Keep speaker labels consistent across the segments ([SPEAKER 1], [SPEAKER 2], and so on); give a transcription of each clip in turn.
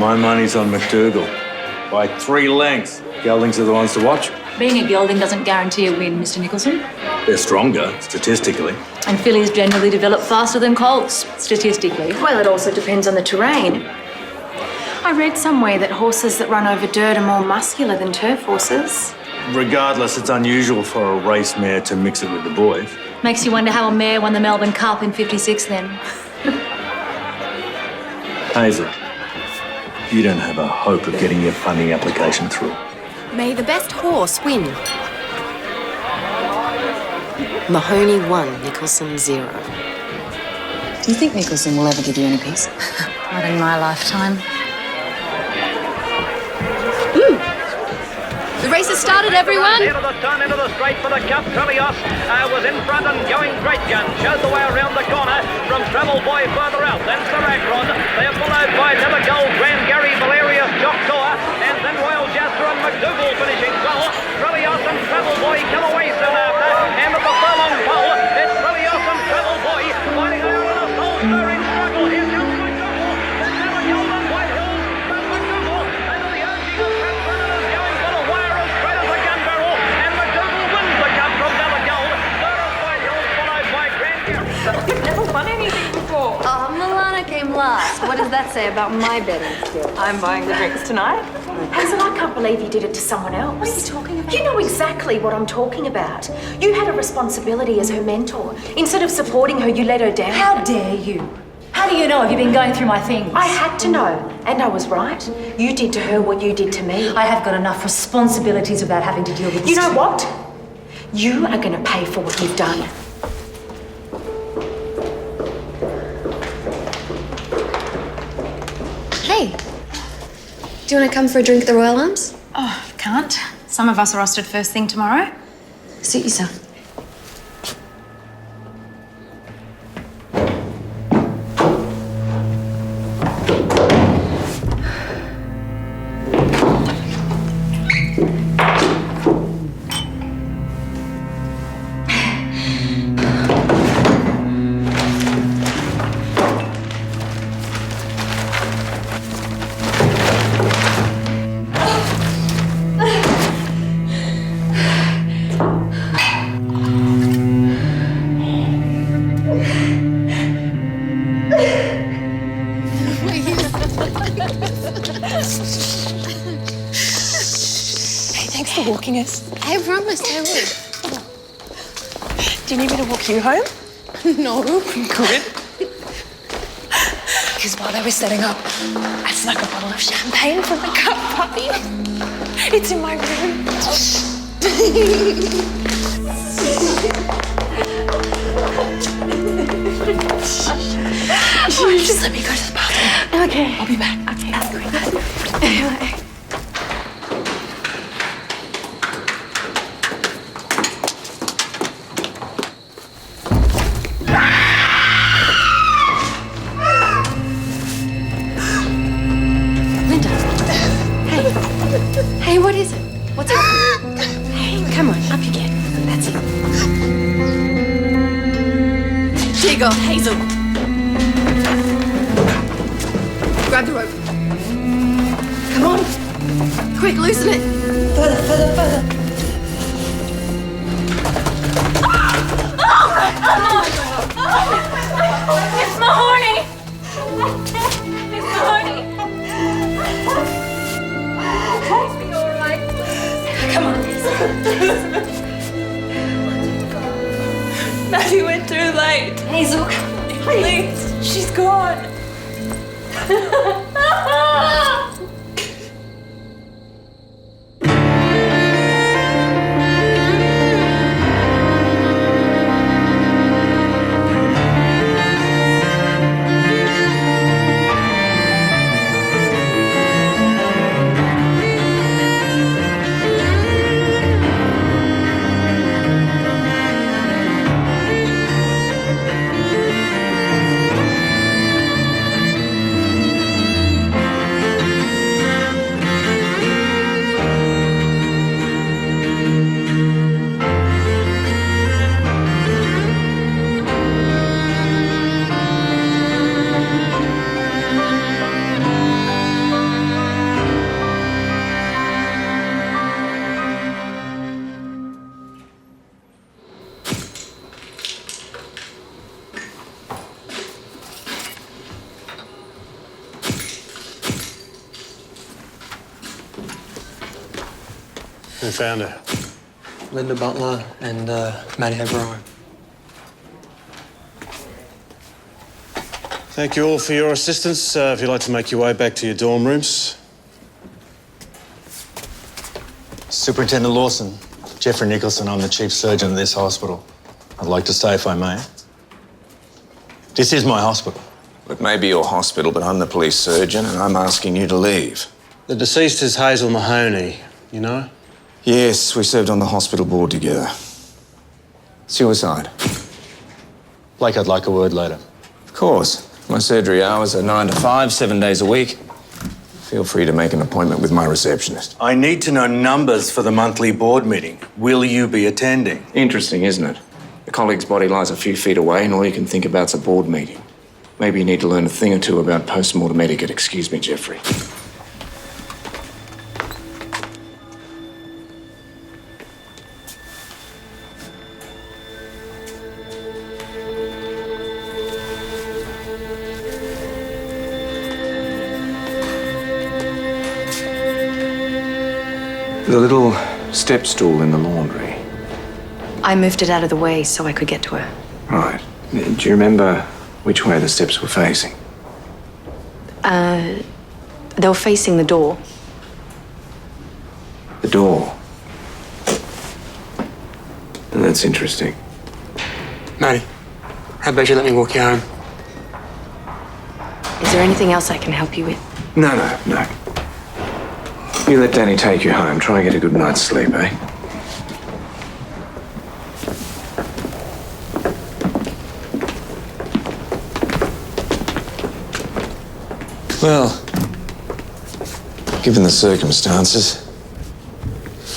[SPEAKER 1] My money's on McDougall. By 3 lengths. Geldings are the ones to watch.
[SPEAKER 2] Being a gelding doesn't guarantee a win, Mr. Nicholson.
[SPEAKER 1] They're stronger, statistically.
[SPEAKER 2] And fillies generally develop faster than colts, statistically.
[SPEAKER 3] Well, it also depends on the terrain. I read somewhere that horses that run over dirt are more muscular than turf horses.
[SPEAKER 1] Regardless, it's unusual for a race mare to mix it with the boys.
[SPEAKER 2] Makes you wonder how a mare won the Melbourne Cup in '56 then.
[SPEAKER 1] Hazel, you don't have a hope of getting your funding application through.
[SPEAKER 4] May the best horse win. Mahoney 1, Nicholson 0.
[SPEAKER 5] Do you think Nicholson will ever give you any peace?
[SPEAKER 2] Not in my lifetime.
[SPEAKER 4] The race has started, everyone.
[SPEAKER 6] Into the turn, into the straight for the cup. Trelios was in front and going great gun. Showed the way around the corner from Travel Boy further out. Then Saracron. They are followed by Never Gold, Grand Gary, Valerius, Jock Tour, and then Royal Jasper and McDougall finishing well. Trelios and Travel Boy come away soon after. And at the furlong pole, it's Trelios and Travel Boy fighting out in a soul-stirring struggle. Here's young McDougall. Then Never Gold and White Hills. Then McDougall under the urging of Fat Runners going for the wire as straight as a gun barrel. And McDougall wins the cup from Never Gold. Third is White Hills followed by Grand Gary.
[SPEAKER 3] You've never won anything before.
[SPEAKER 5] Milana came last. What does that say about my betting skills?
[SPEAKER 3] I'm buying the drinks tonight. Hazel, I can't believe you did it to someone else.
[SPEAKER 5] What are you talking about?
[SPEAKER 3] You know exactly what I'm talking about. You had a responsibility as her mentor. Instead of supporting her, you let her down.
[SPEAKER 2] How dare you? How do you know? Have you been going through my things?
[SPEAKER 3] I had to know, and I was right. You did to her what you did to me.
[SPEAKER 2] I have got enough responsibilities without having to deal with this.
[SPEAKER 3] You know what? You are going to pay for what you've done.
[SPEAKER 5] Hey, do you want to come for a drink at the Royal Arms?
[SPEAKER 7] Oh, can't. Some of us are rostered first thing tomorrow.
[SPEAKER 5] Suit yourself.
[SPEAKER 7] Thanks for walking us.
[SPEAKER 5] I promised I would.
[SPEAKER 7] Do you need me to walk you home?
[SPEAKER 5] No.
[SPEAKER 7] Good. Because while they were setting up, I snuck a bottle of champagne from the cup party. It's in my room. Just let me go to the bathroom.
[SPEAKER 5] Okay.
[SPEAKER 7] I'll be back. Okay.
[SPEAKER 5] Linda. Hey, what is it? What's happening? Hey, come on, up you get. That's it.
[SPEAKER 4] Here you go, Hazel. Grab the rope. Come on. Quick, loosen it. Further.
[SPEAKER 2] It's Mahoney! It's Mahoney! It's me all right.
[SPEAKER 7] Come on. Maddie went too late.
[SPEAKER 2] Hazel,
[SPEAKER 7] Please. She's gone.
[SPEAKER 8] Who found her?
[SPEAKER 9] Linda Butler and Maddie O'Brien.
[SPEAKER 8] Thank you all for your assistance. If you'd like to make your way back to your dorm rooms.
[SPEAKER 1] Superintendent Lawson, Geoffrey Nicholson, I'm the chief surgeon of this hospital. I'd like to stay if I may. This is my hospital.
[SPEAKER 10] It may be your hospital, but I'm the police surgeon and I'm asking you to leave.
[SPEAKER 8] The deceased is Hazel Mahoney, you know?
[SPEAKER 10] Yes, we served on the hospital board together. Suicide.
[SPEAKER 1] Blake, I'd like a word later.
[SPEAKER 10] Of course. My surgery hours are 9 to 5, 7 days a week. Feel free to make an appointment with my receptionist.
[SPEAKER 1] I need to know numbers for the monthly board meeting. Will you be attending?
[SPEAKER 10] Interesting, isn't it? The colleague's body lies a few feet away and all you can think about's a board meeting. Maybe you need to learn a thing or two about post-mortem etiquette. Excuse me, Geoffrey. The little step stool in the laundry.
[SPEAKER 5] I moved it out of the way so I could get to her.
[SPEAKER 10] Right. Do you remember which way the steps were facing?
[SPEAKER 5] They were facing the door.
[SPEAKER 10] The door. That's interesting.
[SPEAKER 9] Maddie, how about you let me walk you home?
[SPEAKER 5] Is there anything else I can help you with?
[SPEAKER 10] No. You let Danny take you home. Try and get a good night's sleep, eh? Well, given the circumstances,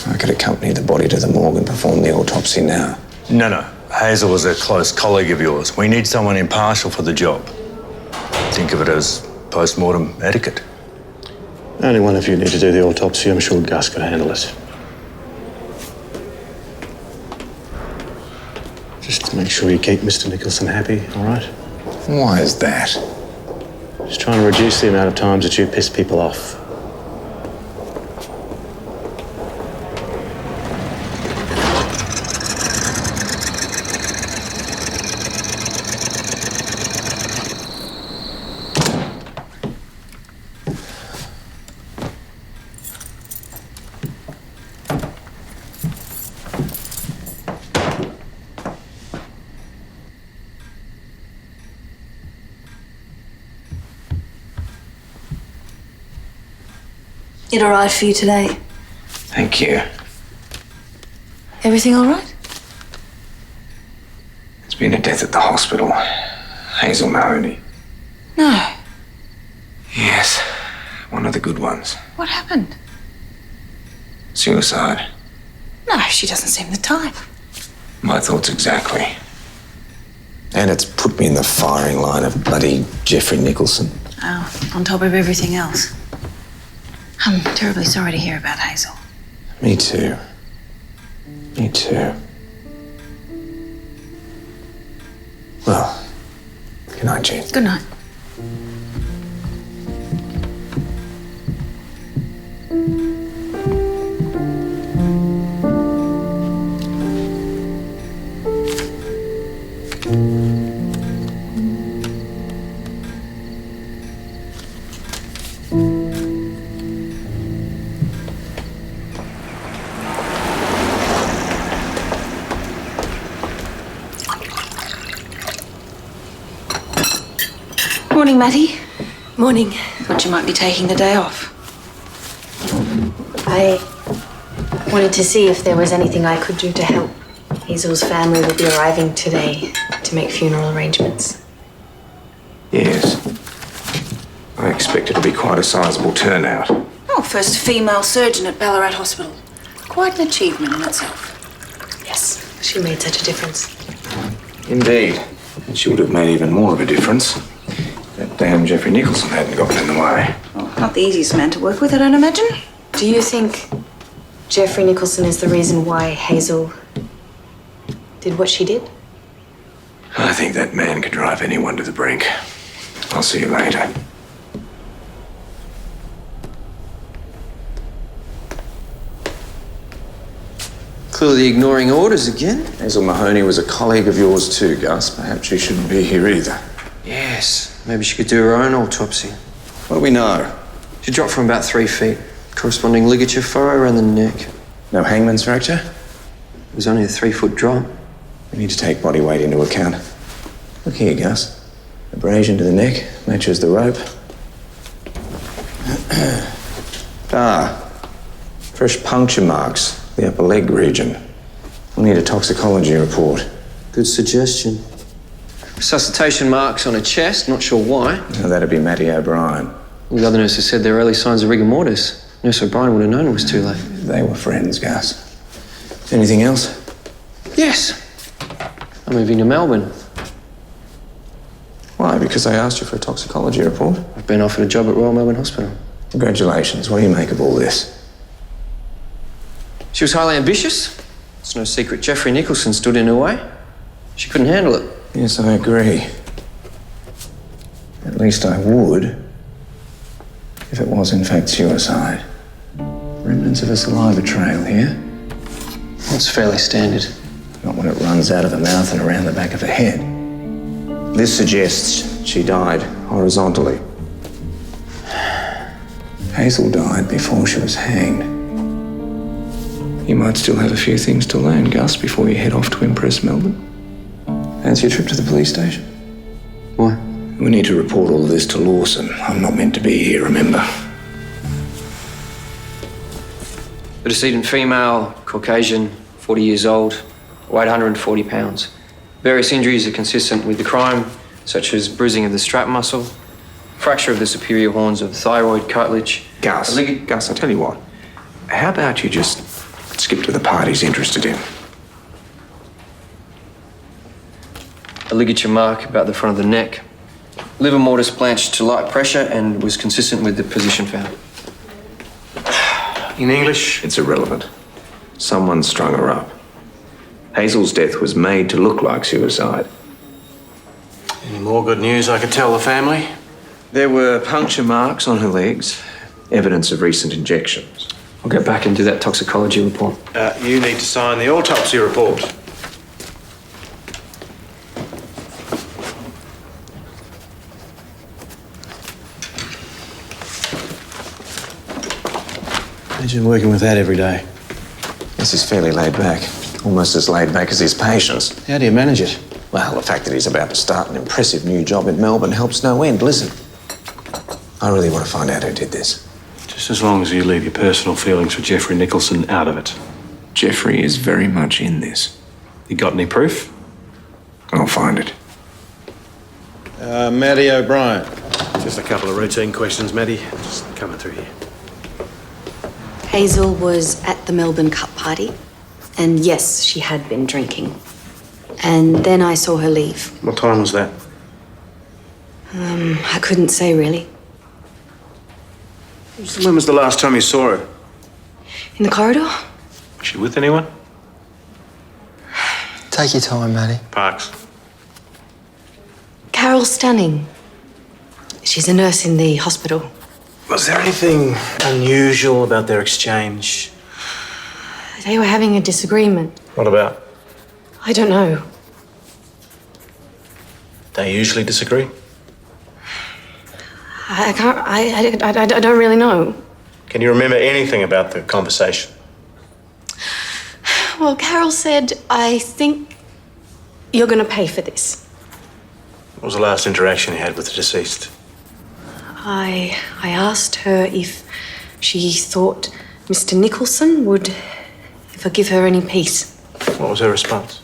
[SPEAKER 10] I could accompany the body to the morgue and perform the autopsy now.
[SPEAKER 1] No. Hazel was a close colleague of yours. We need someone impartial for the job. Think of it as post-mortem etiquette.
[SPEAKER 8] Only one of you need to do the autopsy. I'm sure Gus could handle it. Just make sure you keep Mr. Nicholson happy, all right?
[SPEAKER 10] Why is that?
[SPEAKER 8] Just trying to reduce the amount of times that you piss people off.
[SPEAKER 2] It arrived for you today.
[SPEAKER 10] Thank you.
[SPEAKER 2] Everything all right?
[SPEAKER 10] It's been a death at the hospital. Hazel Mahoney.
[SPEAKER 2] No.
[SPEAKER 10] Yes, one of the good ones.
[SPEAKER 2] What happened?
[SPEAKER 10] Suicide.
[SPEAKER 2] No, she doesn't seem the type.
[SPEAKER 10] My thoughts exactly. And it's put me in the firing line of bloody Geoffrey Nicholson.
[SPEAKER 2] Oh, on top of everything else. I'm terribly sorry to hear about Hazel.
[SPEAKER 10] Me too. Well, good night, Jean.
[SPEAKER 2] Good night. Morning, Matty.
[SPEAKER 5] Morning.
[SPEAKER 2] Thought you might be taking the day off.
[SPEAKER 5] I wanted to see if there was anything I could do to help. Hazel's family will be arriving today to make funeral arrangements.
[SPEAKER 10] Yes. I expect it to be quite a sizable turnout.
[SPEAKER 2] Oh, first female surgeon at Ballarat Hospital. Quite an achievement in itself.
[SPEAKER 5] Yes, she made such a difference.
[SPEAKER 10] Indeed. And she would have made even more of a difference. That damn Geoffrey Nicholson hadn't gotten in the way.
[SPEAKER 2] Oh, not the easiest man to work with, I don't imagine.
[SPEAKER 5] Do you think Geoffrey Nicholson is the reason why Hazel did what she did?
[SPEAKER 10] I think that man could drive anyone to the brink. I'll see you later.
[SPEAKER 11] Clearly ignoring orders again.
[SPEAKER 10] Hazel Mahoney was a colleague of yours too, Gus. Perhaps she shouldn't be here either.
[SPEAKER 11] Yes, maybe she could do her own autopsy. What do we know? She dropped from about 3 feet. Corresponding ligature furrow around the neck.
[SPEAKER 10] No hangman's fracture?
[SPEAKER 11] It was only a 3-foot drop.
[SPEAKER 10] We need to take body weight into account. Look here, Gus. Abrasion to the neck matches the rope. Fresh puncture marks, the upper leg region. We'll need a toxicology report.
[SPEAKER 11] Good suggestion. Resuscitation marks on her chest, not sure why.
[SPEAKER 10] Now, that'd be Matty O'Brien.
[SPEAKER 11] The other nurses said there were early signs of rigor mortis. Nurse O'Brien would have known it was too late.
[SPEAKER 10] They were friends, Gus. Anything else?
[SPEAKER 11] Yes. I'm moving to Melbourne.
[SPEAKER 10] Why? Because I asked you for a toxicology report?
[SPEAKER 11] I've been offered a job at Royal Melbourne Hospital.
[SPEAKER 10] Congratulations. What do you make of all this?
[SPEAKER 11] She was highly ambitious. It's no secret Geoffrey Nicholson stood in her way. She couldn't handle it.
[SPEAKER 10] Yes, I agree. At least I would, if it was in fact suicide. Remnants of a saliva trail here.
[SPEAKER 11] That's fairly standard.
[SPEAKER 10] Not when it runs out of the mouth and around the back of the head. This suggests she died horizontally. Hazel died before she was hanged. You might still have a few things to learn, Gus, before you head off to impress Melbourne. Fancy a trip to the police station?
[SPEAKER 11] Why?
[SPEAKER 10] We need to report all of this to Lawson. I'm not meant to be here, remember?
[SPEAKER 11] The decedent female, Caucasian, 40 years old, weighed 140 pounds. Various injuries are consistent with the crime, such as bruising of the strap muscle, fracture of the superior horns of the thyroid cartilage.
[SPEAKER 10] Gus, I tell you what. How about you just skip to the part he's interested in?
[SPEAKER 11] A ligature mark about the front of the neck. Liver mortis blanched to light pressure and was consistent with the position found.
[SPEAKER 10] In English, it's irrelevant. Someone strung her up. Hazel's death was made to look like suicide.
[SPEAKER 8] Any more good news I could tell the family?
[SPEAKER 10] There were puncture marks on her legs, evidence of recent injections.
[SPEAKER 11] I'll get back and do that toxicology report.
[SPEAKER 8] You need to sign the autopsy report. Imagine working with that every day.
[SPEAKER 10] This is fairly laid back. Almost as laid back as his patients.
[SPEAKER 8] How do you manage it?
[SPEAKER 10] Well, the fact that he's about to start an impressive new job in Melbourne helps no end. Listen, I really want to find out who did this.
[SPEAKER 8] Just as long as you leave your personal feelings for Geoffrey Nicholson out of it.
[SPEAKER 10] Geoffrey is very much in this.
[SPEAKER 8] You got any proof?
[SPEAKER 10] I'll find it.
[SPEAKER 8] Matty O'Brien. Just a couple of routine questions, Matty. Just coming through here.
[SPEAKER 5] Hazel was at the Melbourne Cup party, and yes, she had been drinking. And then I saw her leave.
[SPEAKER 8] What time was that?
[SPEAKER 5] I couldn't say, really.
[SPEAKER 8] When was the last time you saw her?
[SPEAKER 5] In the corridor?
[SPEAKER 8] Was she with anyone?
[SPEAKER 11] Take your time, Matty.
[SPEAKER 8] Parks.
[SPEAKER 5] Carol Stunning. She's a nurse in the hospital.
[SPEAKER 8] Was there anything unusual about their exchange?
[SPEAKER 5] They were having a disagreement.
[SPEAKER 8] What about?
[SPEAKER 5] I don't know.
[SPEAKER 8] They usually disagree?
[SPEAKER 5] I don't really know.
[SPEAKER 8] Can you remember anything about the conversation?
[SPEAKER 5] Well, Carol said, I think you're going to pay for this.
[SPEAKER 8] What was the last interaction you had with the deceased?
[SPEAKER 5] I asked her if she thought Mr. Nicholson would forgive her any peace.
[SPEAKER 8] What was her response?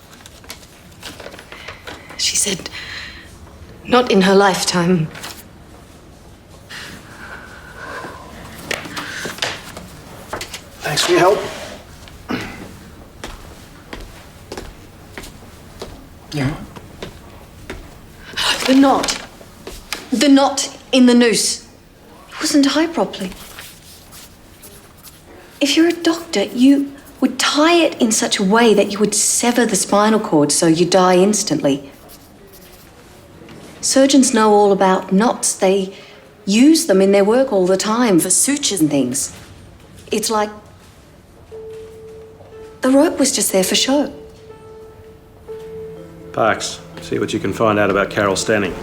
[SPEAKER 5] She said, not in her lifetime.
[SPEAKER 8] Thanks for your help.
[SPEAKER 5] Yeah. The knot in the noose. It wasn't tied properly. If you're a doctor, you would tie it in such a way that you would sever the spinal cord so you die instantly. Surgeons know all about knots. They use them in their work all the time for sutures and things. It's like The rope was just there for show.
[SPEAKER 8] Parks, see what you can find out about Carol Stanning.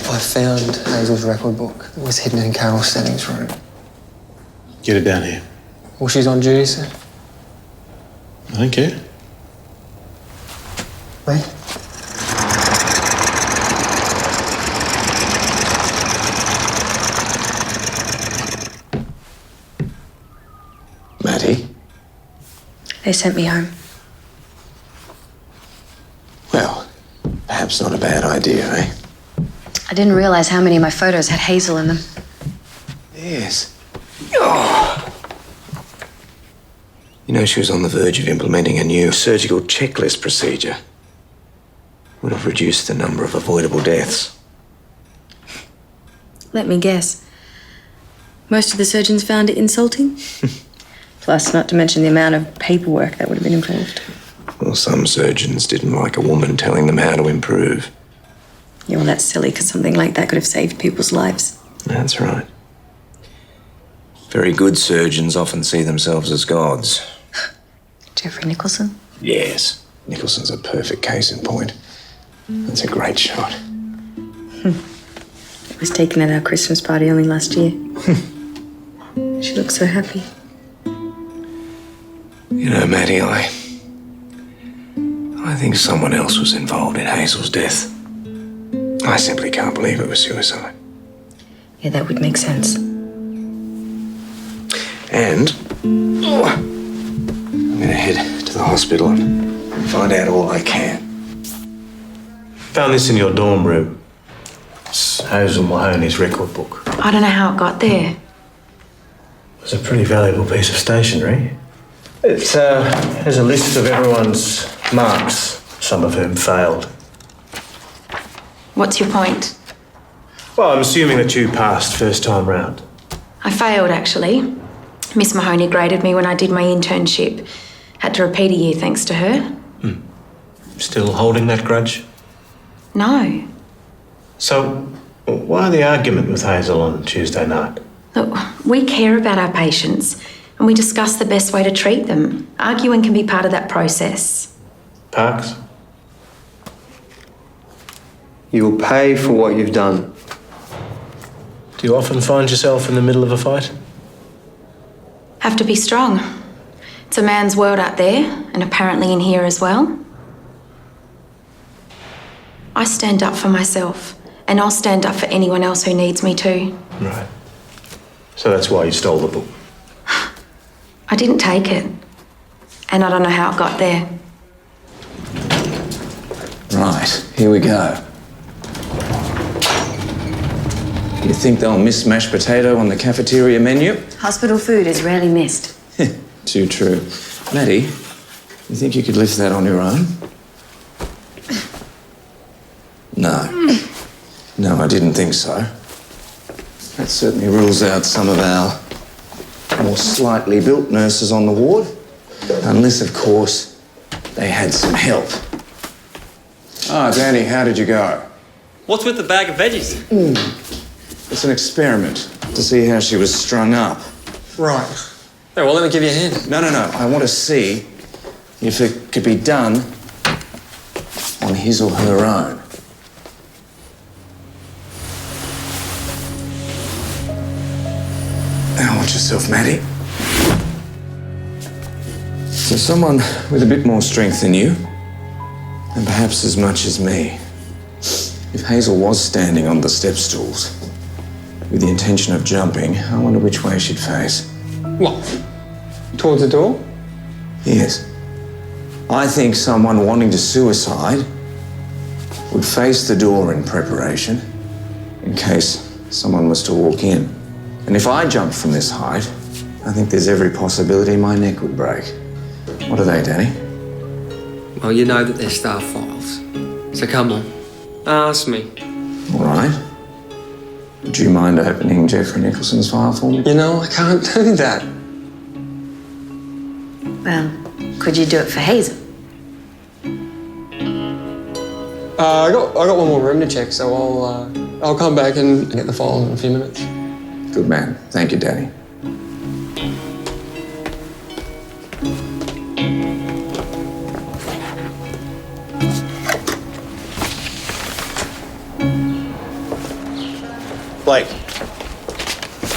[SPEAKER 10] I found Hazel's record book. It was hidden in Carol Stanning's room.
[SPEAKER 8] Get it down here.
[SPEAKER 10] Well, she's on duty, sir.
[SPEAKER 8] I don't care.
[SPEAKER 10] Wait. Maddie?
[SPEAKER 5] They sent me home.
[SPEAKER 10] Well, perhaps not a bad idea, eh?
[SPEAKER 5] I didn't realize how many of my photos had Hazel in them.
[SPEAKER 10] Yes. Oh. You know, she was on the verge of implementing a new surgical checklist procedure. Would have reduced the number of avoidable deaths.
[SPEAKER 5] Let me guess. Most of the surgeons found it insulting. Plus, not to mention the amount of paperwork that would have been involved.
[SPEAKER 10] Well, some surgeons didn't like a woman telling them how to improve.
[SPEAKER 5] Yeah, well, that's silly, because something like that could have saved people's lives.
[SPEAKER 10] That's right. Very good surgeons often see themselves as gods.
[SPEAKER 5] Geoffrey Nicholson?
[SPEAKER 10] Yes. Nicholson's a perfect case in point. That's a great shot.
[SPEAKER 5] It was taken at our Christmas party only last year. She looked so happy.
[SPEAKER 10] You know, Maddie, I think someone else was involved in Hazel's death. I simply can't believe it was suicide.
[SPEAKER 5] Yeah, that would make sense.
[SPEAKER 10] And I'm going to head to the hospital and find out all I can.
[SPEAKER 8] Found this in your dorm room. It's Hazel Mahoney's record book.
[SPEAKER 3] I don't know how it got there.
[SPEAKER 8] It's a pretty valuable piece of stationery. It has a list of everyone's marks, some of whom failed.
[SPEAKER 3] What's your point?
[SPEAKER 8] Well, I'm assuming that you passed first time round.
[SPEAKER 3] I failed, actually. Miss Mahoney graded me when I did my internship. Had to repeat a year thanks to her.
[SPEAKER 8] Still holding that grudge?
[SPEAKER 3] No.
[SPEAKER 8] So, why the argument with Hazel on Tuesday night?
[SPEAKER 3] Look, we care about our patients and we discuss the best way to treat them. Arguing can be part of that process.
[SPEAKER 8] Parks?
[SPEAKER 11] You'll pay for what you've done.
[SPEAKER 8] Do you often find yourself in the middle of a fight?
[SPEAKER 3] Have to be strong. It's a man's world out there, and apparently in here as well. I stand up for myself, and I'll stand up for anyone else who needs me to.
[SPEAKER 8] Right. So that's why you stole the book?
[SPEAKER 3] I didn't take it, and I don't know how it got there.
[SPEAKER 10] Right, here we go. You think they'll miss mashed potato on the cafeteria menu?
[SPEAKER 5] Hospital food is rarely missed.
[SPEAKER 10] Too true. Maddie, you think you could lift that on your own? No. No, I didn't think so. That certainly rules out some of our more slightly built nurses on the ward. Unless, of course, they had some help. Ah, Danny, how did you go?
[SPEAKER 12] What's with the bag of veggies?
[SPEAKER 10] It's an experiment to see how she was strung up.
[SPEAKER 12] Right. Hey, well, let me give you a hand.
[SPEAKER 10] No. I want to see if it could be done on his or her own. Now, watch yourself, Maddie. So someone with a bit more strength than you, and perhaps as much as me. If Hazel was standing on the step stools with the intention of jumping, I wonder which way she'd face.
[SPEAKER 9] What? Towards the door?
[SPEAKER 10] Yes. I think someone wanting to suicide would face the door in preparation in case someone was to walk in. And if I jumped from this height, I think there's every possibility my neck would break. What are they, Danny?
[SPEAKER 9] Well, you know that they're staff files. So come on, ask me.
[SPEAKER 10] All right. Would you mind opening Geoffrey Nicholson's file for me?
[SPEAKER 9] You know, I can't do that.
[SPEAKER 5] Well, could you do it for Hazel?
[SPEAKER 9] I got one more room to check, so I'll come back and get the file in a few minutes.
[SPEAKER 10] Good man. Thank you, Danny.
[SPEAKER 1] Blake.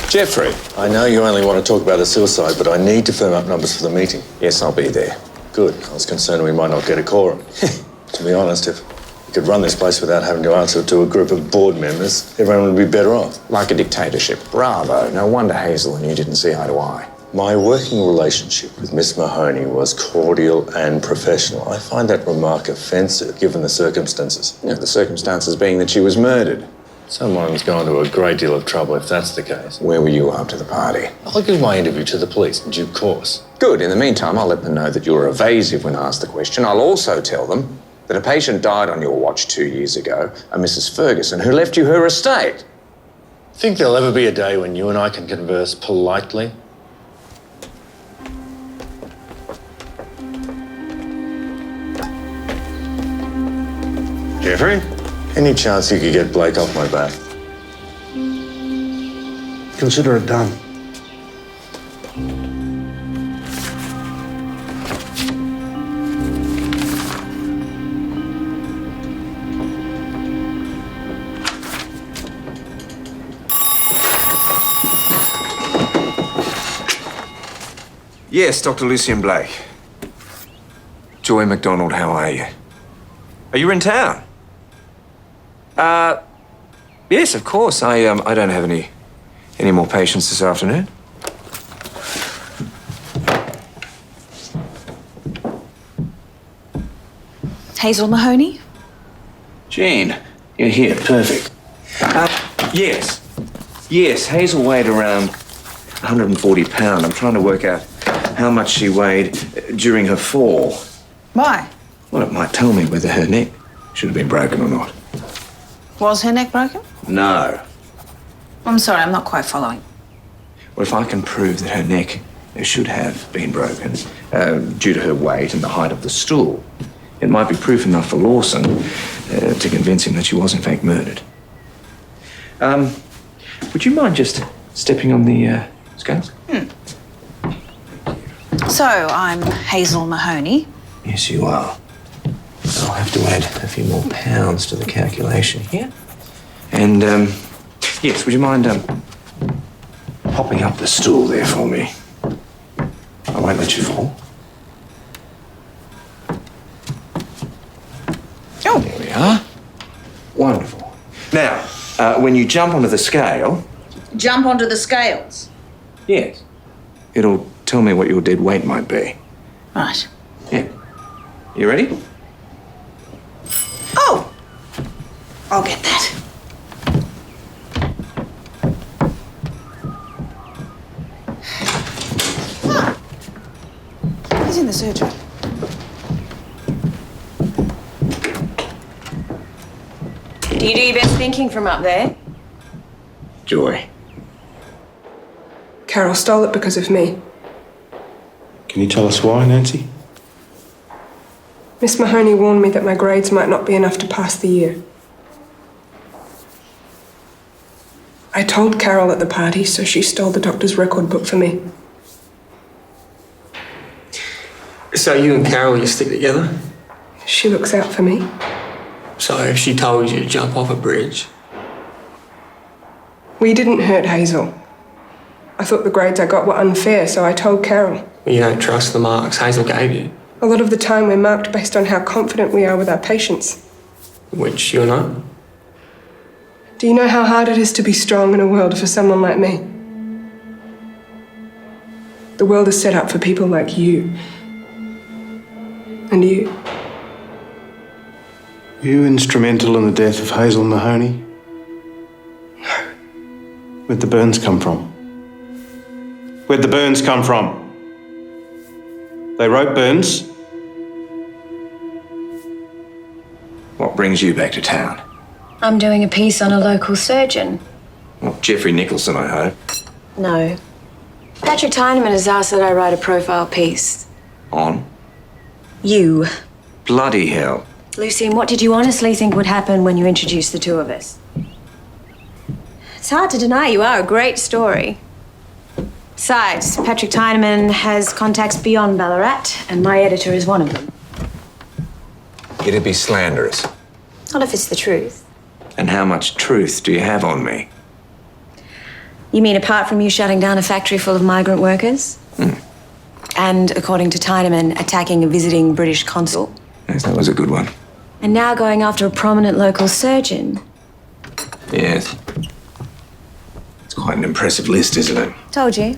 [SPEAKER 10] Geoffrey.
[SPEAKER 1] I know you only want to talk about the suicide, but I need to firm up numbers for the meeting.
[SPEAKER 10] Yes, I'll be there.
[SPEAKER 1] Good. I was concerned we might not get a quorum. To be honest, if we could run this place without having to answer to a group of board members, everyone would be better off.
[SPEAKER 10] Like a dictatorship. Bravo. No wonder Hazel and you didn't see eye to eye.
[SPEAKER 1] My working relationship with Miss Mahoney was cordial and professional. I find that remark offensive, given the circumstances.
[SPEAKER 10] Yeah, the circumstances being that she was murdered.
[SPEAKER 1] Someone's gone to a great deal of trouble if that's the case.
[SPEAKER 10] Where were you after the party?
[SPEAKER 1] I'll give my interview to the police in due course.
[SPEAKER 10] Good. In the meantime, I'll let them know that you were evasive when asked the question. I'll also tell them that a patient died on your watch 2 years ago, a Mrs. Ferguson, who left you her estate.
[SPEAKER 1] Think there'll ever be a day when you and I can converse politely? Geoffrey? Any chance you could get Blake off my back?
[SPEAKER 8] Consider it done.
[SPEAKER 10] Yes, Dr. Lucien Blake. Joy MacDonald, how are you? Are you in town? Yes, of course. I don't have any more patients this afternoon.
[SPEAKER 2] Hazel Mahoney?
[SPEAKER 10] Jean, you're here. Perfect. Yes. Yes, Hazel weighed around 140 pounds. I'm trying to work out how much she weighed during her fall.
[SPEAKER 2] Why?
[SPEAKER 10] Well, it might tell me whether her neck should have been broken or not.
[SPEAKER 2] Was her neck broken?
[SPEAKER 10] No.
[SPEAKER 2] I'm sorry, I'm not quite following.
[SPEAKER 10] Well, if I can prove that her neck should have been broken due to her weight and the height of the stool, it might be proof enough for Lawson to convince him that she was in fact murdered. Would you mind just stepping on the scales?
[SPEAKER 2] So, I'm Hazel Mahoney.
[SPEAKER 10] Yes, you are. I'll have to add a few more pounds to the calculation here. And, yes, would you mind popping up the stool there for me? I won't let you fall.
[SPEAKER 2] Oh.
[SPEAKER 10] There we are. Wonderful. Now, when you jump onto the scale...
[SPEAKER 2] Jump onto the scales?
[SPEAKER 10] Yes. It'll tell me what your dead weight might be.
[SPEAKER 2] Right.
[SPEAKER 10] Yeah. You ready?
[SPEAKER 2] Oh! I'll get that. He's in the surgery.
[SPEAKER 4] Do you do your best thinking from up there?
[SPEAKER 10] Joy.
[SPEAKER 13] Carol stole it because of me.
[SPEAKER 8] Can you tell us why, Nancy?
[SPEAKER 13] Miss Mahoney warned me that my grades might not be enough to pass the year. I told Carol at the party, so she stole the doctor's record book for me.
[SPEAKER 9] So you and Carol, you stick together?
[SPEAKER 13] She looks out for me.
[SPEAKER 9] So if she told you to jump off a bridge?
[SPEAKER 13] We didn't hurt Hazel. I thought the grades I got were unfair, so I told Carol.
[SPEAKER 9] You don't trust the marks Hazel gave you?
[SPEAKER 13] A lot of the time we're marked based on how confident we are with our patients.
[SPEAKER 9] Which you're not?
[SPEAKER 13] Do you know how hard it is to be strong in a world for someone like me? The world is set up for people like you. And you?
[SPEAKER 8] You instrumental in the death of Hazel Mahoney?
[SPEAKER 13] No.
[SPEAKER 8] Where'd the burns come from? Where'd the burns come from? They wrote burns.
[SPEAKER 10] What brings you back to town?
[SPEAKER 5] I'm doing a piece on a local surgeon.
[SPEAKER 10] Well, Geoffrey Nicholson, I hope.
[SPEAKER 5] No. Patrick Tyneman has asked that I write a profile piece.
[SPEAKER 10] On?
[SPEAKER 5] You.
[SPEAKER 10] Bloody hell.
[SPEAKER 5] Lucien, what did you honestly think would happen when you introduced the two of us? It's hard to deny you are a great story. Besides, Patrick Tyneman has contacts beyond Ballarat, and my editor is one of them.
[SPEAKER 10] It'd be slanderous.
[SPEAKER 5] Not if it's the truth.
[SPEAKER 10] And how much truth do you have on me?
[SPEAKER 5] You mean apart from you shutting down a factory full of migrant workers? And, according to Tyneman, attacking a visiting British consul?
[SPEAKER 10] Yes, that was a good one.
[SPEAKER 5] And now going after a prominent local surgeon?
[SPEAKER 10] Yes. It's quite an impressive list, isn't it?
[SPEAKER 5] Told you.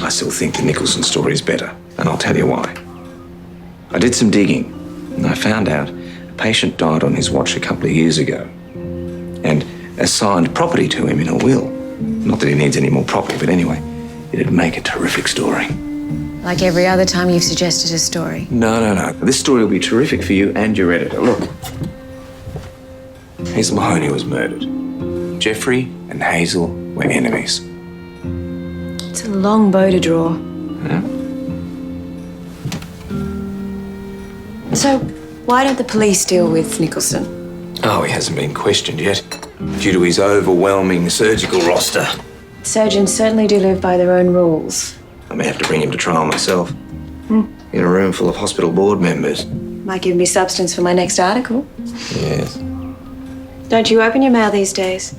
[SPEAKER 10] I still think the Nicholson story is better, and I'll tell you why. I did some digging, and I found out a patient died on his watch a couple of years ago, and assigned property to him in a will. Not that he needs any more property, but anyway, it'd make a terrific story.
[SPEAKER 5] Like every other time you've suggested a story.
[SPEAKER 10] No. This story will be terrific for you and your editor. Look. Hazel Mahoney was murdered. Geoffrey and Hazel were enemies.
[SPEAKER 5] It's a long bow to draw.
[SPEAKER 10] Yeah?
[SPEAKER 5] So, why don't the police deal with Nicholson?
[SPEAKER 10] Oh, he hasn't been questioned yet, due to his overwhelming surgical roster.
[SPEAKER 5] Surgeons certainly do live by their own rules.
[SPEAKER 10] I may have to bring him to trial myself. In a room full of hospital board members.
[SPEAKER 5] Might give me substance for my next article.
[SPEAKER 10] Yes.
[SPEAKER 5] Don't you open your mail these days?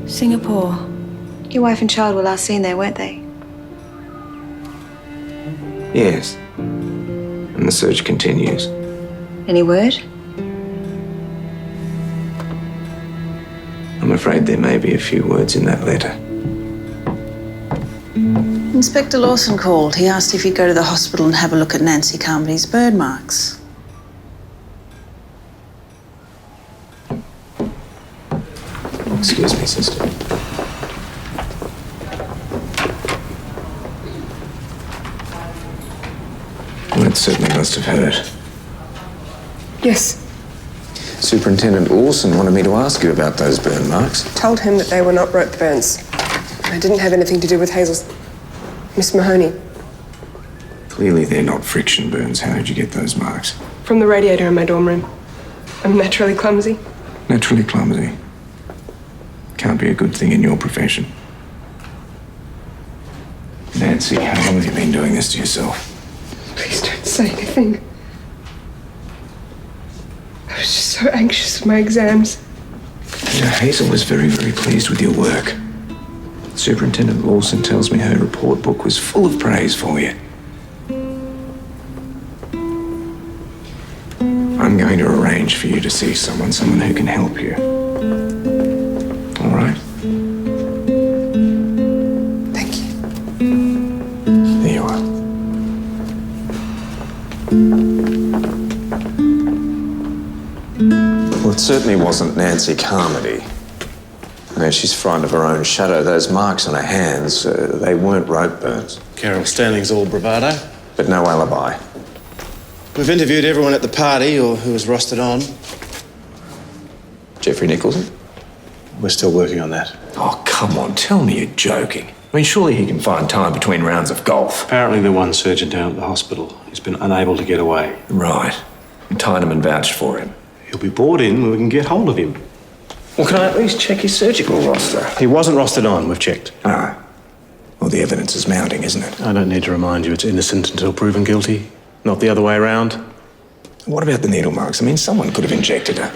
[SPEAKER 5] Singapore. Your wife and child were last seen there, weren't they?
[SPEAKER 10] Yes. And the search continues.
[SPEAKER 5] Any word?
[SPEAKER 10] I'm afraid there may be a few words in that letter.
[SPEAKER 2] Inspector Lawson called. He asked if you'd go to the hospital and have a look at Nancy Carmody's burn marks.
[SPEAKER 10] Excuse me, sister. Well, it certainly must have hurt.
[SPEAKER 13] Yes.
[SPEAKER 10] Superintendent Lawson wanted me to ask you about those burn marks.
[SPEAKER 13] Told him that they were not rope burns. They didn't have anything to do with Hazel's... Miss Mahoney.
[SPEAKER 10] Clearly they're not friction burns. How did you get those marks?
[SPEAKER 13] From the radiator in my dorm room. I'm naturally clumsy.
[SPEAKER 10] Naturally clumsy. Can't be a good thing in your profession. Nancy, how long have you been doing this to yourself?
[SPEAKER 13] Please don't say anything. I was just so anxious for my exams.
[SPEAKER 10] You know, Hazel was very, very pleased with your work. Superintendent Lawson tells me her report book was full of praise for you. I'm going to arrange for you to see someone who can help you. All right?
[SPEAKER 13] Thank you.
[SPEAKER 10] There you are. Well, it certainly wasn't Nancy Carmody. I mean, she's frightened of her own shadow. Those marks on her hands, they weren't rope burns.
[SPEAKER 8] Carol Stanley's all bravado.
[SPEAKER 10] But no alibi.
[SPEAKER 8] We've interviewed everyone at the party or who was rostered on.
[SPEAKER 10] Geoffrey Nicholson?
[SPEAKER 8] We're still working on that.
[SPEAKER 10] Oh, come on, tell me you're joking. I mean, surely he can find time between rounds of golf.
[SPEAKER 8] Apparently the one surgeon down at the hospital has been unable to get away.
[SPEAKER 10] Right. Tyneman vouched for him.
[SPEAKER 8] He'll be brought in when we can get hold of him.
[SPEAKER 10] Well, can I at least check his surgical roster?
[SPEAKER 8] He wasn't rostered on, we've checked.
[SPEAKER 10] Ah. Well, the evidence is mounting, isn't it?
[SPEAKER 8] I don't need to remind you it's innocent until proven guilty. Not the other way around.
[SPEAKER 10] What about the needle marks? I mean, someone could have injected her.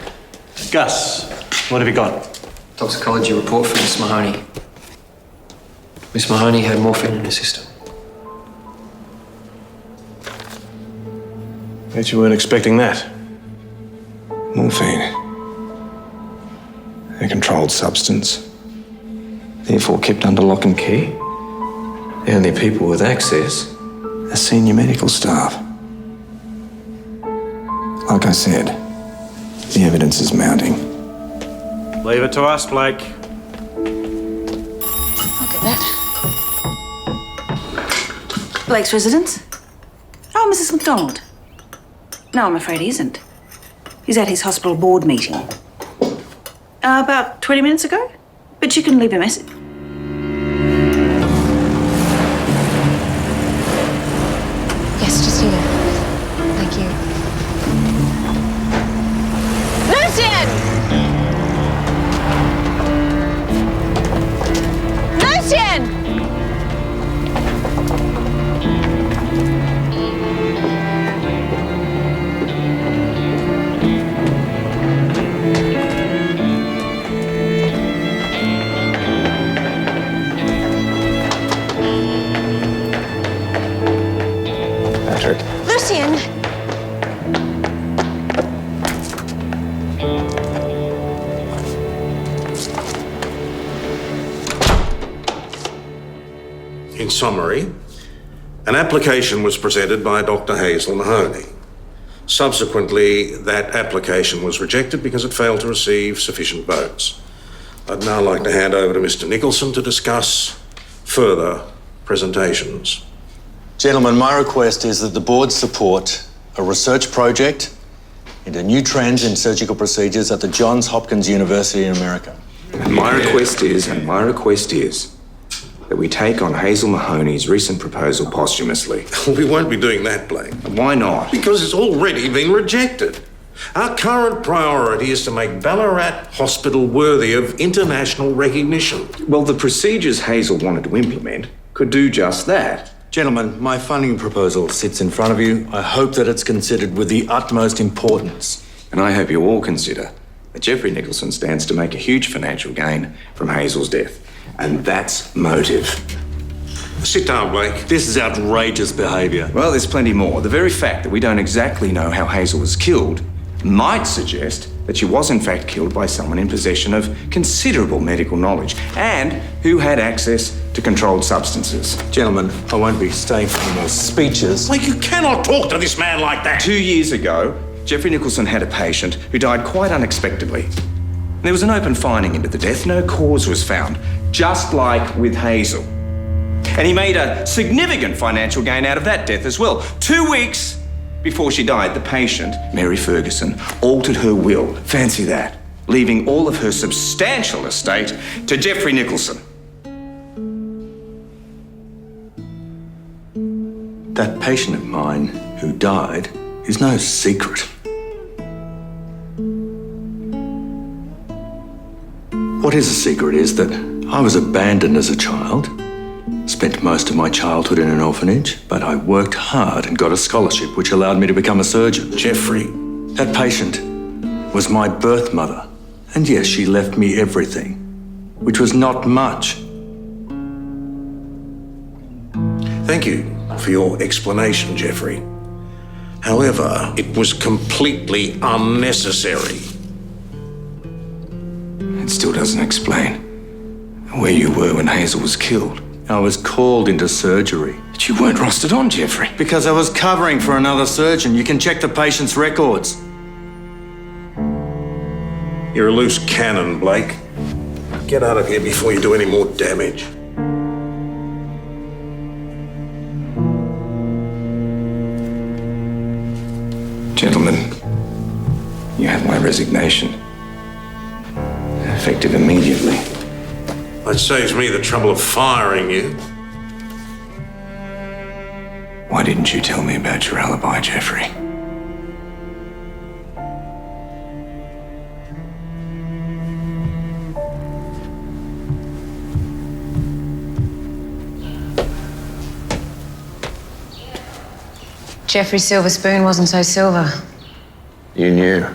[SPEAKER 8] Gus, what have you got?
[SPEAKER 11] Toxicology report for Miss Mahoney. Miss Mahoney had morphine in her system.
[SPEAKER 8] Bet you weren't expecting that.
[SPEAKER 10] Morphine. A controlled substance. Therefore kept under lock and key. The only people with access are senior medical staff. Like I said, the evidence is mounting.
[SPEAKER 8] Leave it to us, Blake.
[SPEAKER 2] Look at that. Blake's residence? Oh, Mrs. McDonald. No, I'm afraid he isn't. He's at his hospital board meeting. About 20 minutes ago? But you can leave a message.
[SPEAKER 5] Yes, just here. Thank you. Lucian! Lucian! Lucian!
[SPEAKER 14] In summary, an application was presented by Dr. Hazel Mahoney. Subsequently, that application was rejected because it failed to receive sufficient votes. I'd now like to hand over to Mr. Nicholson to discuss further presentations.
[SPEAKER 1] Gentlemen, my request is that the board support a research project into new trends in surgical procedures at the Johns Hopkins University in America.
[SPEAKER 10] And my request is that we take on Hazel Mahoney's recent proposal posthumously.
[SPEAKER 14] We won't be doing that, Blake.
[SPEAKER 10] Why not?
[SPEAKER 14] Because it's already been rejected. Our current priority is to make Ballarat Hospital worthy of international recognition.
[SPEAKER 10] Well, the procedures Hazel wanted to implement could do just that.
[SPEAKER 1] Gentlemen, my funding proposal sits in front of you. I hope that it's considered with the utmost importance.
[SPEAKER 10] And I hope you all consider that Geoffrey Nicholson stands to make a huge financial gain from Hazel's death. And that's motive.
[SPEAKER 14] Sit down, Blake.
[SPEAKER 1] This is outrageous behaviour.
[SPEAKER 10] Well, there's plenty more. The very fact that we don't exactly know how Hazel was killed might suggest that she was in fact killed by someone in possession of considerable medical knowledge and who had access to controlled substances.
[SPEAKER 1] Gentlemen, I won't be staying for any more speeches.
[SPEAKER 14] Blake, you cannot talk to this man like that.
[SPEAKER 10] 2 years ago, Geoffrey Nicholson had a patient who died quite unexpectedly. There was an open finding into the death. No cause was found, just like with Hazel. And he made a significant financial gain out of that death as well. 2 weeks before she died, the patient, Mary Ferguson, altered her will. Fancy that. Leaving all of her substantial estate to Geoffrey Nicholson.
[SPEAKER 1] That patient of mine who died is no secret. What is a secret is that I was abandoned as a child, spent most of my childhood in an orphanage, but I worked hard and got a scholarship which allowed me to become a surgeon.
[SPEAKER 14] Geoffrey.
[SPEAKER 1] That patient was my birth mother, and yes, she left me everything, which was not much.
[SPEAKER 14] Thank you for your explanation, Geoffrey. However, it was completely unnecessary.
[SPEAKER 10] It still doesn't explain where you were when Hazel was killed.
[SPEAKER 1] I was called into surgery.
[SPEAKER 10] But you weren't rostered on, Geoffrey.
[SPEAKER 1] Because I was covering for another surgeon. You can check the patient's records.
[SPEAKER 14] You're a loose cannon, Blake. Get out of here before you do any more damage.
[SPEAKER 10] Gentlemen, you have my resignation. Effective immediately.
[SPEAKER 14] That saves me the trouble of firing you.
[SPEAKER 10] Why didn't you tell me about your alibi, Geoffrey?
[SPEAKER 5] Geoffrey's silver spoon wasn't so silver.
[SPEAKER 10] You knew.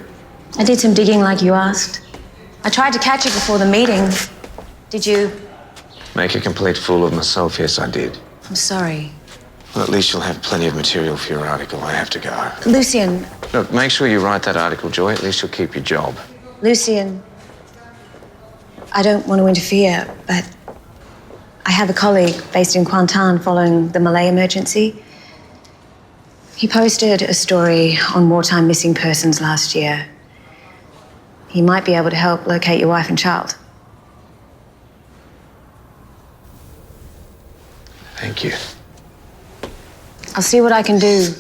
[SPEAKER 5] I did some digging like you asked. I tried to catch it before the meeting. Did you?
[SPEAKER 10] Make a complete fool of myself, yes, I did.
[SPEAKER 5] I'm sorry.
[SPEAKER 10] Well, at least you'll have plenty of material for your article. I have to go.
[SPEAKER 5] Lucian.
[SPEAKER 10] Look, make sure you write that article, Joy. At least you'll keep your job.
[SPEAKER 5] Lucian. I don't want to interfere, but I have a colleague based in Kuantan following the Malay emergency. He posted a story on wartime missing persons last year. He might be able to help locate your wife and child.
[SPEAKER 8] Thank you.
[SPEAKER 5] I'll see what I can do.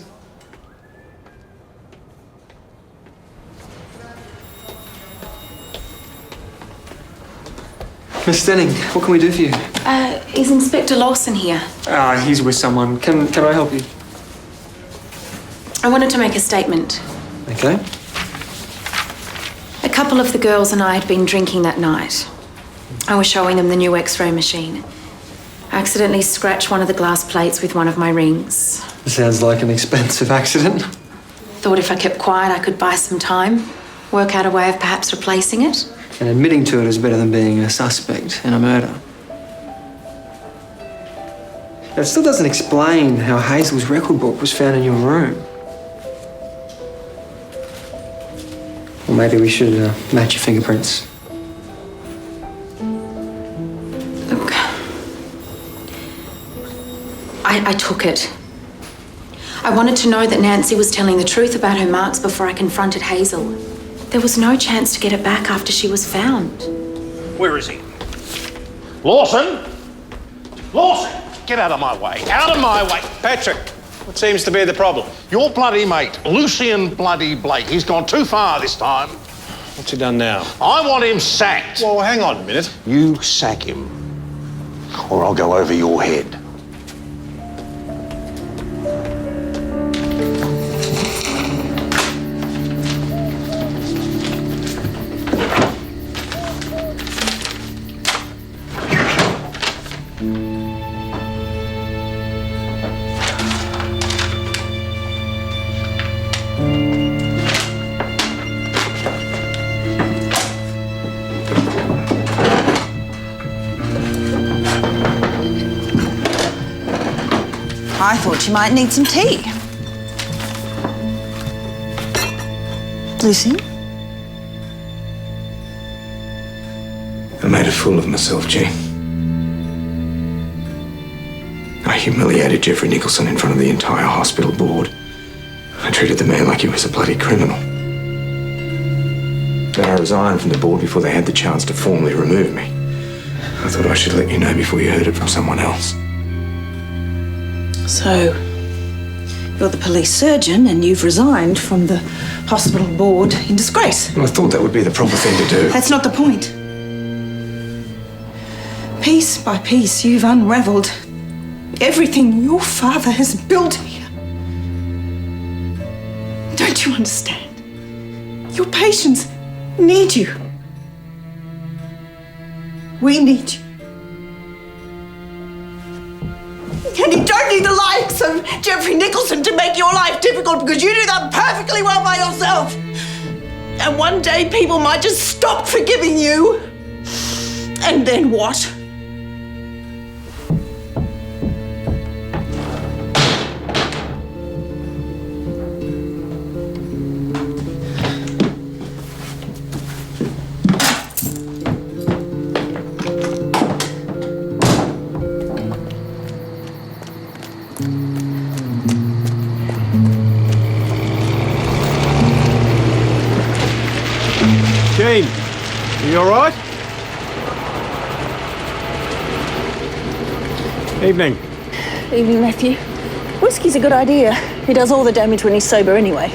[SPEAKER 12] Miss Stenning, what can we do for you?
[SPEAKER 2] Is Inspector Lawson here?
[SPEAKER 12] He's with someone. Can I help you?
[SPEAKER 2] I wanted to make a statement.
[SPEAKER 12] Okay.
[SPEAKER 2] A couple of the girls and I had been drinking that night. I was showing them the new X-ray machine. I accidentally scratched one of the glass plates with one of my rings.
[SPEAKER 12] Sounds like an expensive accident.
[SPEAKER 2] Thought if I kept quiet, I could buy some time, work out a way of perhaps replacing it.
[SPEAKER 12] And admitting to it is better than being a suspect in a murder. It still doesn't explain how Hazel's record book was found in your room. Or maybe we should match your fingerprints.
[SPEAKER 2] Look, I took it. I wanted to know that Nancy was telling the truth about her marks before I confronted Hazel. There was no chance to get it back after she was found.
[SPEAKER 14] Where is he? Lawson? Lawson! Get out of my way. Out of my way.
[SPEAKER 15] Patrick, what seems to be the problem?
[SPEAKER 14] Your bloody mate, Lucian bloody Blake. He's gone too far this time.
[SPEAKER 15] What's he done now?
[SPEAKER 14] I want him sacked.
[SPEAKER 15] Well, hang on a minute.
[SPEAKER 14] You sack him, or I'll go over your head.
[SPEAKER 2] I thought you might need some tea. Lucy?
[SPEAKER 10] I made a fool of myself, Jean. I humiliated Geoffrey Nicholson in front of the entire hospital board. I treated the man like he was a bloody criminal. Then I resigned from the board before they had the chance to formally remove me. I thought I should let you know before you heard it from someone else.
[SPEAKER 2] So, you're the police surgeon and you've resigned from the hospital board in disgrace.
[SPEAKER 10] Well, I thought that would be the proper thing to do.
[SPEAKER 2] That's not the point. Piece by piece, you've unravelled everything your father has built here. Don't you understand? Your patients need you. We need you. And you don't need the likes of Geoffrey Nicholson to make your life difficult because you do that perfectly well by yourself. And one day people might just stop forgiving you. And then what?
[SPEAKER 15] Jean, are you all right? Evening.
[SPEAKER 16] Evening, Matthew. Whiskey's a good idea. He does all the damage when he's sober anyway.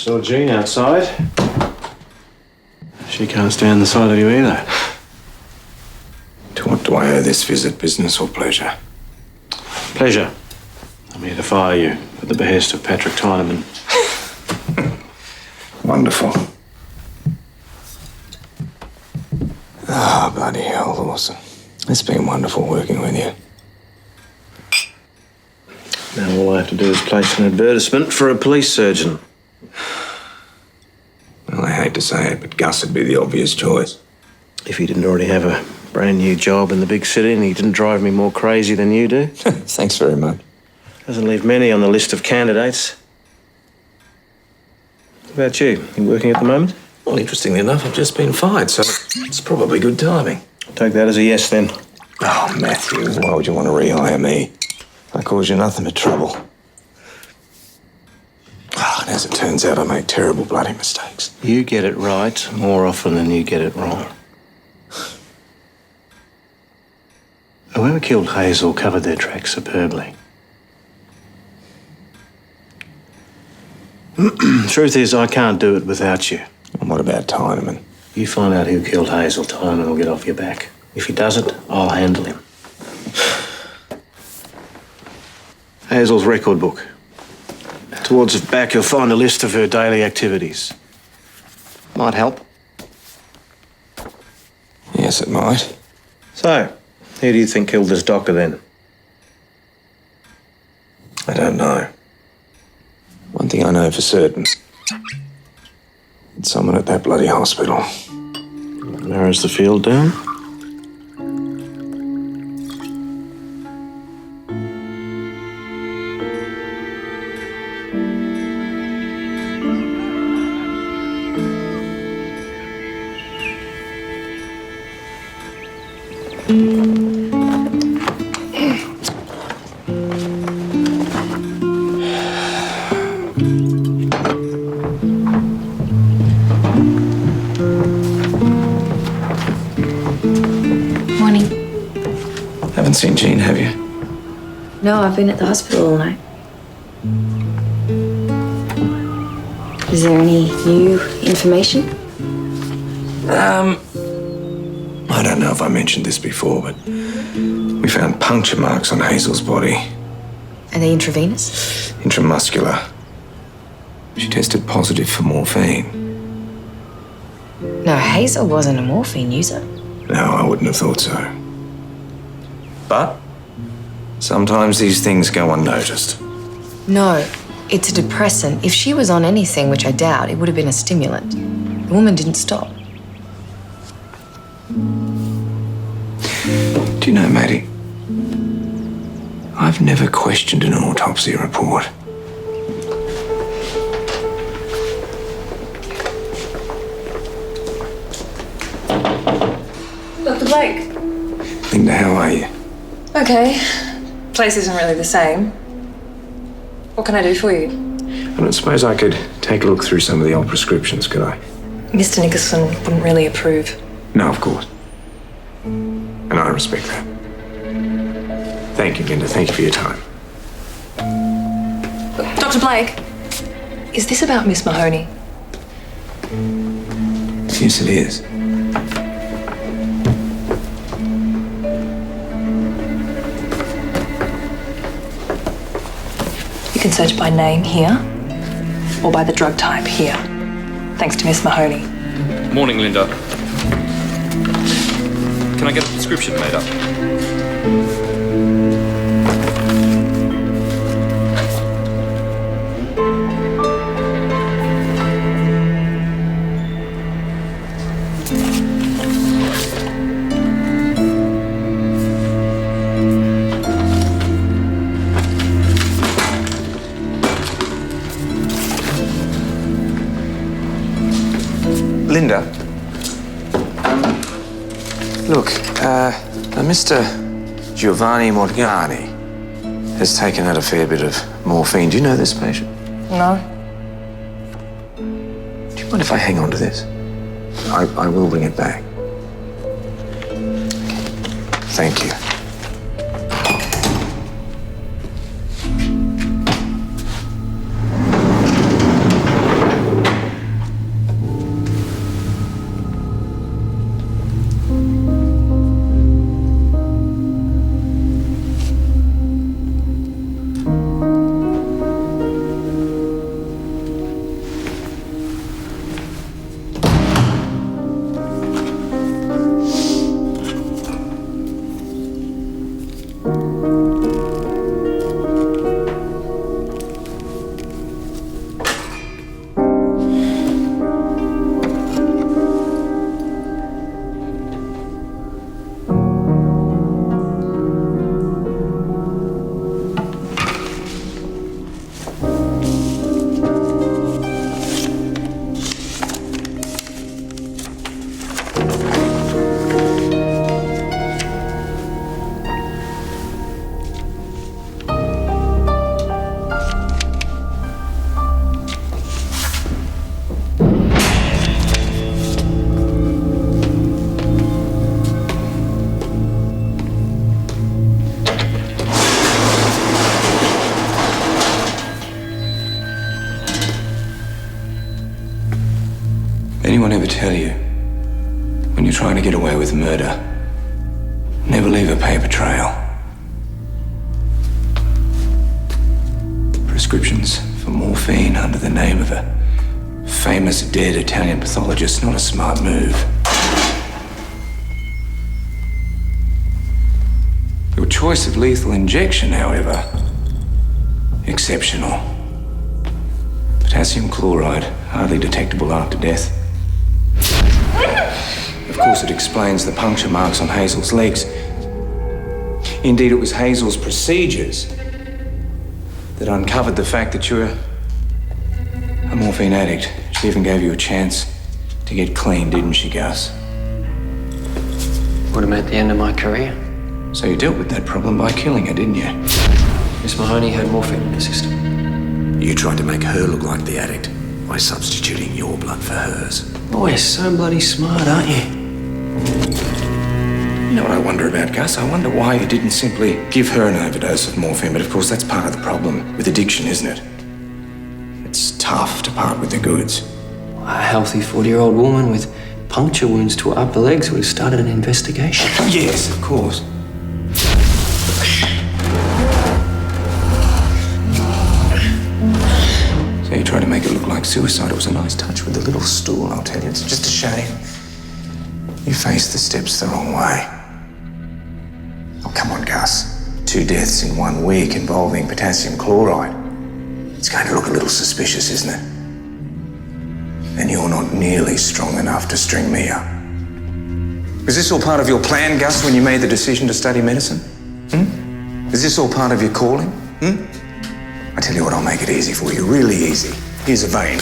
[SPEAKER 8] saw Jean outside. She can't stand the sight of you either.
[SPEAKER 10] To what do I owe this visit, business or pleasure?
[SPEAKER 8] Pleasure. I'm here to fire you at the behest of Patrick Tyneman.
[SPEAKER 10] Wonderful. Ah, bloody hell, Lawson. It's been wonderful working with you.
[SPEAKER 8] Now all I have to do is place an advertisement for a police surgeon.
[SPEAKER 10] Well, I hate to say it, but Gus would be the obvious choice.
[SPEAKER 8] If he didn't already have a brand new job in the big city and he didn't drive me more crazy than you do.
[SPEAKER 10] Thanks very much.
[SPEAKER 8] Doesn't leave many on the list of candidates. What about you? You working at the moment?
[SPEAKER 10] Well, interestingly enough, I've just been fired, so it's probably good timing.
[SPEAKER 8] Take that as a yes, then.
[SPEAKER 10] Oh, Matthew, why would you want to rehire me? I cause you nothing but trouble. Oh, and as it turns out, I make terrible bloody mistakes.
[SPEAKER 8] You get it right more often than you get it wrong. Whoever killed Hazel covered their tracks superbly. Truth is, I can't do it without you.
[SPEAKER 10] And what about Tyneman?
[SPEAKER 8] You find out who killed Hazel, Tyneman will get off your back. If he doesn't, I'll handle him. Hazel's record book. Towards the back, you'll find a list of her daily activities. Might help.
[SPEAKER 10] Yes, it might.
[SPEAKER 8] So, who do you think killed this doctor, then?
[SPEAKER 10] I don't know. One thing I know for certain. It's someone at that bloody hospital.
[SPEAKER 8] Narrows the field down.
[SPEAKER 5] Morning.
[SPEAKER 10] Haven't seen Jean, have you?
[SPEAKER 5] No, I've been at the hospital all night. Is there any new information?
[SPEAKER 10] I don't know if I mentioned this before, but we found puncture marks on Hazel's body.
[SPEAKER 5] Are they intravenous?
[SPEAKER 10] Intramuscular. She tested positive for morphine.
[SPEAKER 5] No, Hazel wasn't a morphine user.
[SPEAKER 10] No, I wouldn't have thought so. But sometimes these things go unnoticed.
[SPEAKER 5] No, it's a depressant. If she was on anything, which I doubt, it would have been a stimulant. The woman didn't stop.
[SPEAKER 10] Do you know, Maddie, I've never questioned an autopsy report.
[SPEAKER 7] Dr. Blake.
[SPEAKER 10] Linda, how are you?
[SPEAKER 7] Okay. Place isn't really the same. What can I do for you?
[SPEAKER 10] I don't suppose I could take a look through some of the old prescriptions, could I?
[SPEAKER 7] Mr. Nicholson wouldn't really approve.
[SPEAKER 10] No, of course. And I respect that. Thank you, Linda. Thank you for your time.
[SPEAKER 7] Dr. Blake, is this about Miss Mahoney?
[SPEAKER 10] Yes, it is.
[SPEAKER 7] You can search by name here, or by the drug type here. Thanks to Miss Mahoney.
[SPEAKER 17] Morning, Linda. Can I get a prescription made up?
[SPEAKER 10] Linda. Look, Mr. Giovanni Morgani has taken out a fair bit of morphine. Do you know this patient?
[SPEAKER 7] No.
[SPEAKER 10] Do you mind if I hang on to this? I will bring it back. Thank you. ever tell you, when you're trying to get away with murder, never leave a paper trail. Prescriptions for morphine under the name of a famous dead Italian pathologist, not a smart move. Your choice of lethal injection, however, exceptional. Potassium chloride, hardly detectable after death. Of course, it explains the puncture marks on Hazel's legs. Indeed, it was Hazel's procedures that uncovered the fact that you're a morphine addict. She even gave you a chance to get clean, didn't she, Gus?
[SPEAKER 11] Would have meant the end of my career.
[SPEAKER 10] So you dealt with that problem by killing her, didn't you?
[SPEAKER 11] Miss Mahoney had morphine in her system.
[SPEAKER 10] You tried to make her look like the addict by substituting your blood for hers.
[SPEAKER 11] Oh, you're so bloody smart, aren't you?
[SPEAKER 10] You know what I wonder about, Gus? I wonder why you didn't simply give her an overdose of morphine, but of course that's part of the problem with addiction, isn't it? It's tough to part with the goods.
[SPEAKER 11] A healthy 40-year-old woman with puncture wounds to her upper legs would have started an investigation.
[SPEAKER 10] Yes, of course. So you tried to make it look like suicide. It was a nice touch with the little stool, I'll tell you. It's just a shame you faced the steps the wrong way. Oh, come on, Gus. 2 deaths in 1 week involving potassium chloride. It's going to look a little suspicious, isn't it? And you're not nearly strong enough to string me up. Was this all part of your plan, Gus, when you made the decision to study medicine? Is this all part of your calling? I tell you what, I'll make it easy for you, really easy. Here's a vein.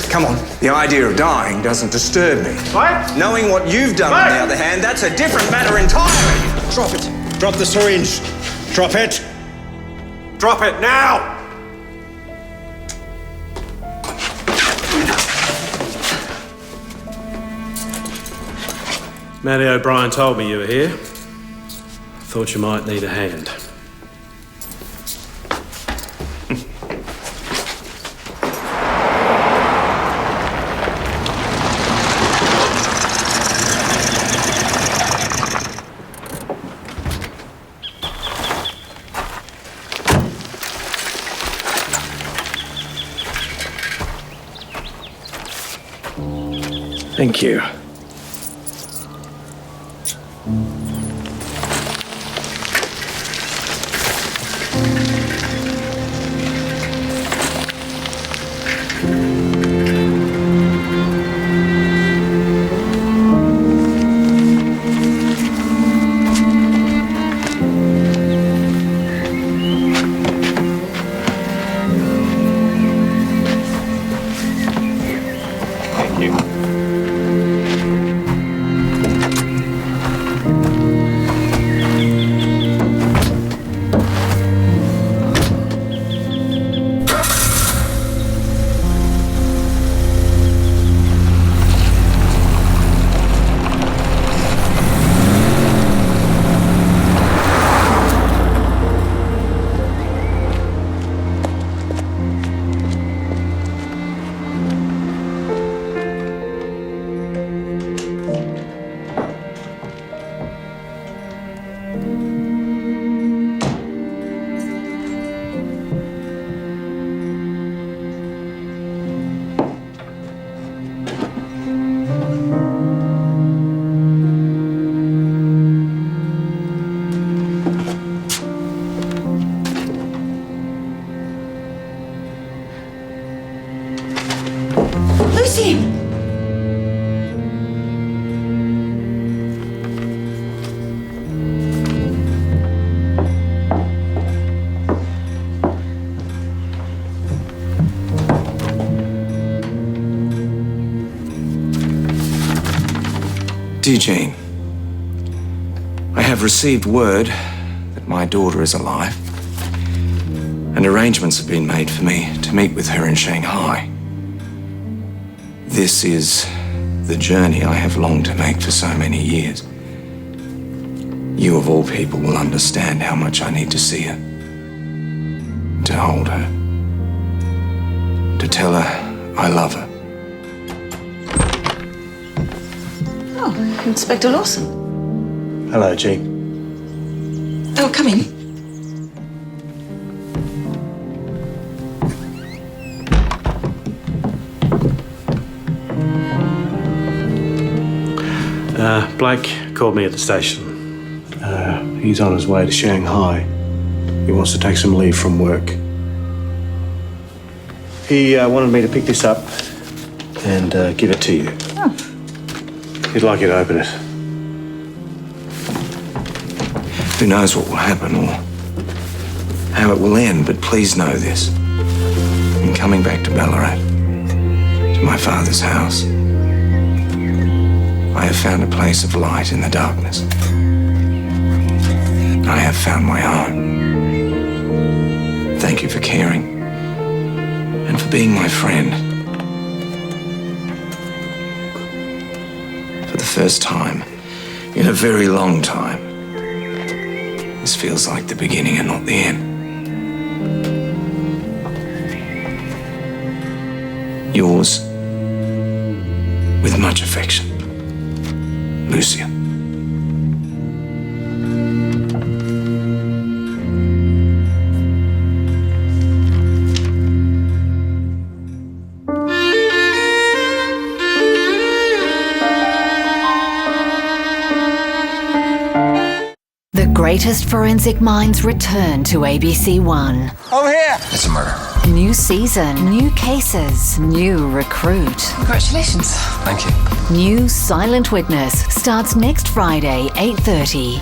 [SPEAKER 10] Come on, the idea of dying doesn't disturb me.
[SPEAKER 15] What?
[SPEAKER 10] Knowing what you've done, on the other hand, that's a different matter entirely.
[SPEAKER 15] Drop it. Drop the syringe. Drop it. Drop it now! Matty O'Brien told me you were here. Thought you might need a hand.
[SPEAKER 8] Thank you.
[SPEAKER 10] Dear Jane, I have received word that my daughter is alive, and arrangements have been made for me to meet with her in Shanghai. This is the journey I have longed to make for so many years. You, of all people, will understand how much I need to see her, to hold her, to tell her I love her.
[SPEAKER 2] Oh, Inspector Lawson.
[SPEAKER 8] Hello, G.
[SPEAKER 2] Oh, come in.
[SPEAKER 8] Blake called me at the station. He's on his way to Shanghai. He wants to take some leave from work. He wanted me to pick this up and give it to you.
[SPEAKER 2] Oh.
[SPEAKER 8] He'd like you to open it.
[SPEAKER 10] Who knows what will happen or how it will end, but please know this. In coming back to Ballarat, to my father's house, I have found a place of light in the darkness. I have found my home. Thank you for caring and for being my friend. For the first time in a very long time, this feels like the beginning and not the end. Yours, with much affection, Lucia.
[SPEAKER 18] The greatest forensic minds return to ABC One.
[SPEAKER 15] Over here!
[SPEAKER 10] It's a murder.
[SPEAKER 18] New season, new cases, new recruit.
[SPEAKER 13] Congratulations.
[SPEAKER 10] Thank you.
[SPEAKER 18] New Silent Witness starts next Friday, 8:30.